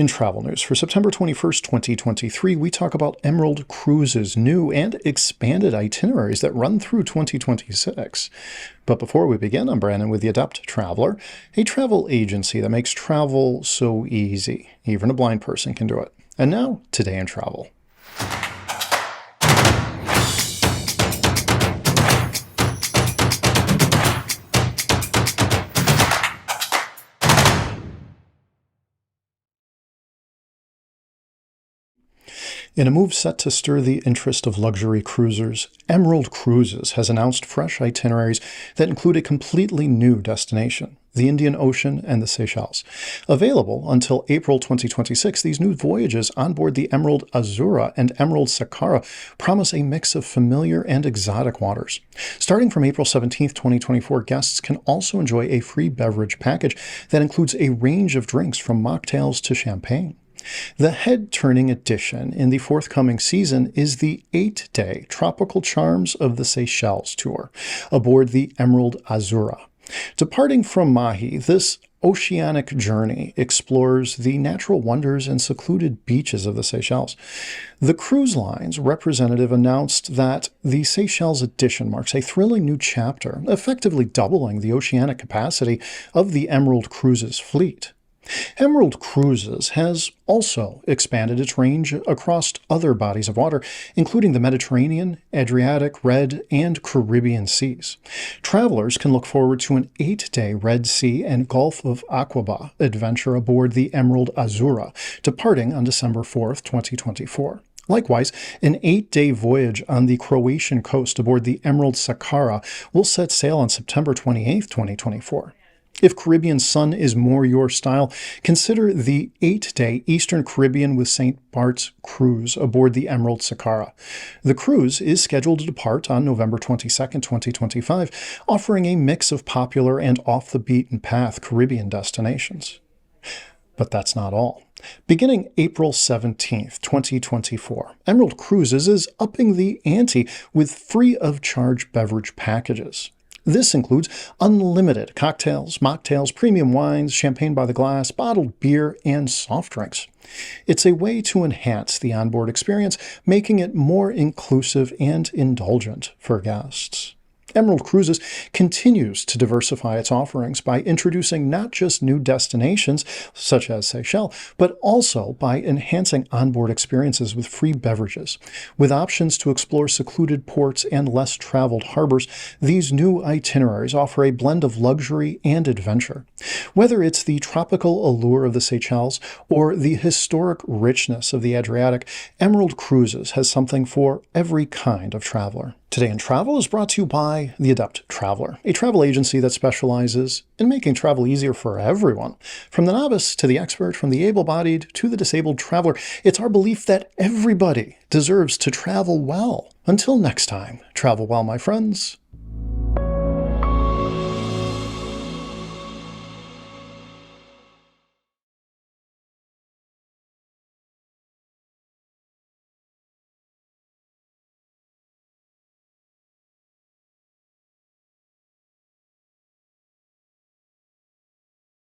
In travel news for September 21st, 2023, we talk about Emerald Cruises' new and expanded itineraries that run through 2026. But before we begin, I'm Brandon with the Adept Traveler, a travel agency that makes travel so easy. Even a blind person can do it. And now, today in travel. In a move set to stir the interest of luxury cruisers, Emerald Cruises has announced fresh itineraries that include a completely new destination, the Indian Ocean and the Seychelles. Available until April 2026, these new voyages onboard the Emerald Azzurra and Emerald Sakara promise a mix of familiar and exotic waters. Starting from April 17, 2024, guests can also enjoy a free beverage package that includes a range of drinks from mocktails to champagne. The head-turning addition in the forthcoming season is the 8-day Tropical Charms of the Seychelles tour aboard the Emerald Azzurra. Departing from Mahi, this oceanic journey explores the natural wonders and secluded beaches of the Seychelles. The cruise line's representative announced that the Seychelles edition marks a thrilling new chapter, effectively doubling the oceanic capacity of the Emerald Cruises fleet. Emerald Cruises has also expanded its range across other bodies of water, including the Mediterranean, Adriatic, Red, and Caribbean seas. Travelers can look forward to an 8-day Red Sea and Gulf of Aqaba adventure aboard the Emerald Azzurra, departing on December 4, 2024. Likewise, an 8-day voyage on the Croatian coast aboard the Emerald Sakara will set sail on September 28, 2024. If Caribbean sun is more your style, consider the 8-day Eastern Caribbean with St. Bart's cruise aboard the Emerald Sakara. The cruise is scheduled to depart on November 22, 2025, offering a mix of popular and off-the-beaten-path Caribbean destinations. But that's not all. Beginning April 17, 2024, Emerald Cruises is upping the ante with free-of-charge beverage packages. This includes unlimited cocktails, mocktails, premium wines, champagne by the glass, bottled beer, and soft drinks. It's a way to enhance the onboard experience, making it more inclusive and indulgent for guests. Emerald Cruises continues to diversify its offerings by introducing not just new destinations, such as Seychelles, but also by enhancing onboard experiences with free beverages. With options to explore secluded ports and less traveled harbors, these new itineraries offer a blend of luxury and adventure. Whether it's the tropical allure of the Seychelles or the historic richness of the Adriatic, Emerald Cruises has something for every kind of traveler. Today in Travel is brought to you by The Adept Traveler, a travel agency that specializes in making travel easier for everyone. From the novice to the expert, from the able-bodied to the disabled traveler, it's our belief that everybody deserves to travel well. Until next time, travel well, my friends.